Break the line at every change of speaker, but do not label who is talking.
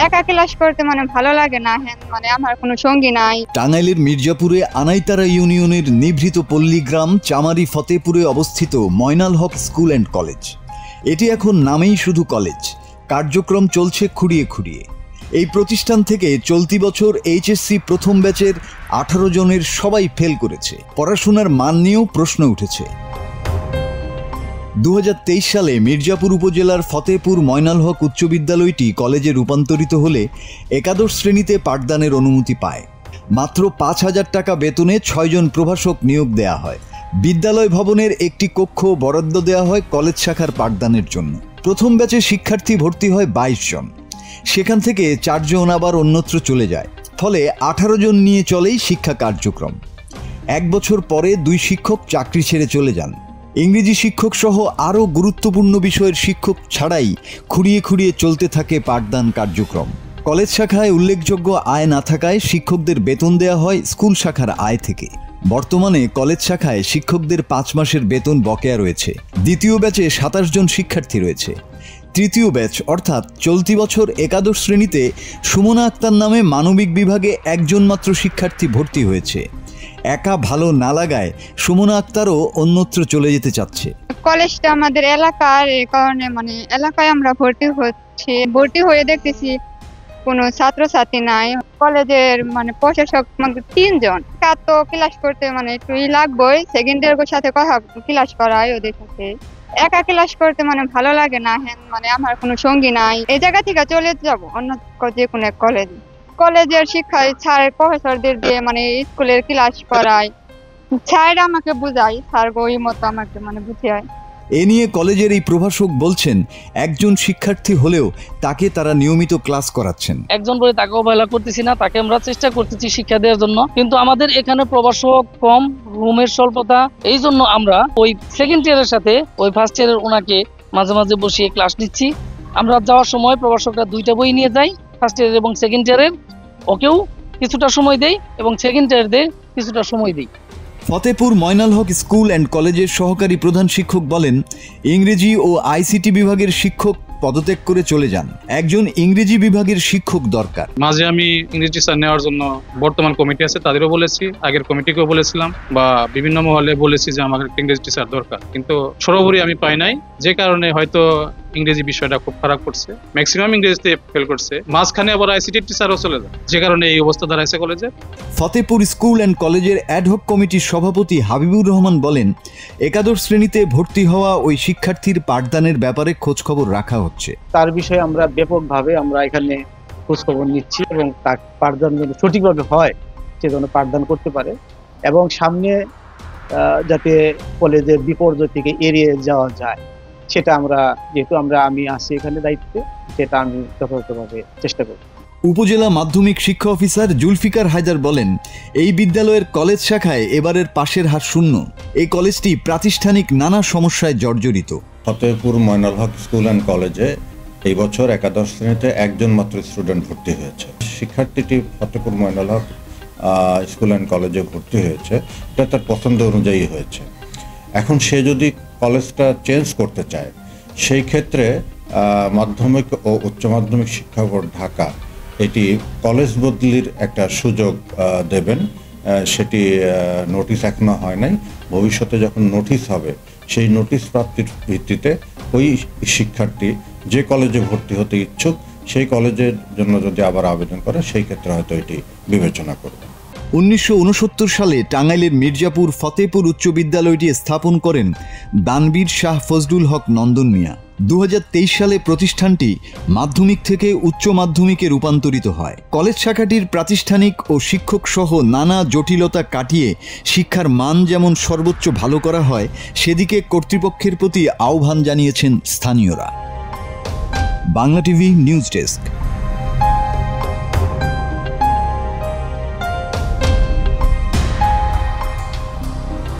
একা ক্লাস করতে ভালো লাগে না, আমার কোনো সঙ্গী নাই।
টাঙ্গাইলের মির্জাপুরে আনাইতারা ইউনিয়নের নিভৃত পল্লী গ্রাম চামারি ফতেপুরে অবস্থিত ময়নাল হক স্কুল অ্যান্ড কলেজ। এটি এখন নামেই শুধু কলেজ, কার্যক্রম চলছে খুঁড়িয়ে খুঁড়িয়ে। এই প্রতিষ্ঠান থেকে চলতি বছর এইচএসসি প্রথম ব্যাচের 18 জনের সবাই ফেল করেছে। পড়াশোনার মান নিয়েও প্রশ্ন উঠেছে। 2023 সালে মির্জাপুর উপজেলার ফতেপুর ময়নাল হক উচ্চ বিদ্যালয়টি কলেজে রূপান্তরিত হলে একাদশ শ্রেণীতে পাঠদানের অনুমতি পায়। মাত্র 5,000 টাকা বেতনে 6 জন প্রভাষক নিয়োগ দেয়া হয়। বিদ্যালয় ভবনের একটি কক্ষ বরাদ্দ দেওয়া হয় কলেজ শাখার পাঠদানের জন্য। প্রথম ব্যাচে শিক্ষার্থী ভর্তি হয় 22 জন, সেখান থেকে 4 জন আবার অন্যত্র চলে যায়। ফলে 18 জন নিয়ে চলেই শিক্ষা কার্যক্রম। 1 বছর পরে 2 শিক্ষক চাকরি ছেড়ে চলে যান। ইংরেজি শিক্ষক সহ আরও গুরুত্বপূর্ণ বিষয়ের শিক্ষক ছাড়াই খুঁড়িয়ে খুঁড়িয়ে চলতে থাকে পাঠদান কার্যক্রম। কলেজ শাখায় উল্লেখযোগ্য আয় না থাকায় শিক্ষকদের বেতন দেওয়া হয় স্কুল শাখার আয় থেকে। বর্তমানে কলেজ শাখায় শিক্ষকদের 5 মাসের বেতন বকেয়া রয়েছে। দ্বিতীয় ব্যাচে 27 জন শিক্ষার্থী রয়েছে। তৃতীয় ব্যাচ অর্থাৎ চলতি বছর একাদশ শ্রেণীতে সুমনা আক্তার নামে মানবিক বিভাগে 1 জন মাত্র শিক্ষার্থী ভর্তি হয়েছে। একা ভালো না লাগায় সুমনা আক্তারও অন্যত্র চলে যেতে চাচ্ছে।
কলেজটা আমাদের এলাকার, এই কারণে এলাকায় আমরা ভর্তি হয়ে দেখতেছি কোনো ছাত্রছাত্রী নাই। কলেজের প্রশাসক 3 জন। তো ক্লাস করতে একটু লাগবেই, সেকেন্ড ইয়ারের সাথে কথা ক্লাস করায় ওদের সাথে। একা ক্লাস করতে ভালো লাগে না, আমার কোনো সঙ্গী নাই। এই জায়গা থেকে চলে যাব অন্য যে কোনো কলেজে। কলেজের শিক্ষায় স্যার প্রফেসরদের দিয়ে স্কুলের ক্লাস করায়, স্যার আমাকে বুঝায়, স্যার ওই মতো আমাকে বুঝায়।
এ নিয়ে কলেজের এই প্রভাষক বলছেন, একজন শিক্ষার্থী হলেও তাকে তারা নিয়মিত ক্লাস করাচ্ছেন।
একজন বলে তাকে অবহেলা করতেছি না, তাকে আমরা চেষ্টা করতেছি শিক্ষা দেওয়ার জন্য। কিন্তু আমাদের এখানে প্রভাষক কম, রুমের স্বল্পতা, এই জন্য আমরা ওই সেকেন্ড ইয়ারের সাথে ওই ফার্স্ট ইয়ারের ওনাকে মাঝে মাঝে বসিয়ে ক্লাস নিচ্ছি। আমরা যাওয়ার সময় প্রভাষকরা 2টা বই নিয়ে যাই, ফার্স্ট ইয়ার এবং সেকেন্ড ইয়ারের। ওকেও কিছুটা সময় দেই এবং সেকেন্ড ইয়ারদের কিছুটা সময় দিই।
ফতেপুর ময়নাল হক স্কুল অ্যান্ড কলেজের সহকারী প্রধান শিক্ষক বলেন, ইংরেজি ও আইসিটি বিভাগের শিক্ষক পদত্যাগ করে চলে যান। একজন ইংরেজি বিভাগের শিক্ষক দরকার।
মাঝে আমি ইংরেজি স্যার নেওয়ার জন্য বর্তমান কমিটি আছে তাদেরও বলেছি, আগের কমিটিকেও বলেছিলাম বা বিভিন্ন মহলে বলেছি যে আমাকে ইংরেজি টিচার দরকার, কিন্তু সর্বোপরি আমি পাই নাই। যে কারণে হয়তো ইংরেজি বিষয়টা খুব খারাপ করছে, ম্যাক্সিমাম ইংরেজিতে ফেল করছে। মাঝখানে আবার আইসিটি টিচারও চলে যায়, যে কারণে এই অবস্থা দাঁড়াইছে কলেজে।
ফতেপুর স্কুল অ্যান্ড কলেজের অ্যাডহক কমিটির সভাপতি হাবিবুর রহমান বলেন, একাদশ শ্রেণীতে ভর্তি হওয়া ওই শিক্ষার্থীর পাঠদানের ব্যাপারে খোঁজখবর রাখা হচ্ছে।
তার বিষয়ে আমরা ব্যাপকভাবে এখানে খোঁজখবর নিচ্ছি এবং তার পাঠদান যেন সঠিকভাবে হয়, সে যেন পাঠদান করতে পারে এবং সামনে যাতে কলেজের বিপর্যয় থেকে এড়িয়ে যাওয়া যায়, সেটা যেহেতু আমি আছি এখানে দায়িত্বে, সেটা আমি যথাযথভাবে চেষ্টা করব।
উপজেলা মাধ্যমিক শিক্ষা অফিসার জুলফিকার হায়দার বলেন, এই বিদ্যালয়ের কলেজ শাখায় এবারের পাশের হার 0। এই কলেজটি প্রাতিষ্ঠানিক নানা সমস্যায় জর্জরিত।
ফতেপুর ময়নাল হক স্কুল অ্যান্ড কলেজে এই বছর একাদশ শ্রেণীতে 1 জন মাত্র স্টুডেন্ট ভর্তি হয়েছে। শিক্ষার্থীটি ফতেপুর ময়নাল হক স্কুল অ্যান্ড কলেজে ভর্তি হয়েছে, এটা তার পছন্দ অনুযায়ী হয়েছে। এখন সে যদি কলেজটা চেঞ্জ করতে চায়, সেই ক্ষেত্রে মাধ্যমিক ও উচ্চ মাধ্যমিক শিক্ষা বোর্ড ঢাকা এটি কলেজ বদলির একটা সুযোগ দেবেন। সেটি নোটিশ এখনো হয় নাই। ভবিষ্যতে যখন নোটিশ হবে, সেই নোটিশ প্রাপ্তির ভিত্তিতে ওই শিক্ষার্থী যে কলেজে ভর্তি হতে ইচ্ছুক, সেই কলেজের জন্য যদি আবার আবেদন করে, সেই ক্ষেত্রে হয়তো এটি বিবেচনা করবে।
1969 সালে টাঙ্গাইলের মির্জাপুর ফতেপুর উচ্চ বিদ্যালয়টি স্থাপন করেন দানবীর শাহ ফজলুল হক নন্দন মিয়া। 2023 সালে প্রতিষ্ঠানটি মাধ্যমিক থেকে উচ্চ মাধ্যমিকে রূপান্তরিত হয়। কলেজ শাখাটির প্রাতিষ্ঠানিক ও শিক্ষক সহ নানা জটিলতা কাটিয়ে শিক্ষার মান যেমন সর্বোচ্চ ভালো করা হয়, সেদিকে কর্তৃপক্ষের প্রতি আহ্বান জানিয়েছেন স্থানীয়রা। Bangla TV news desk.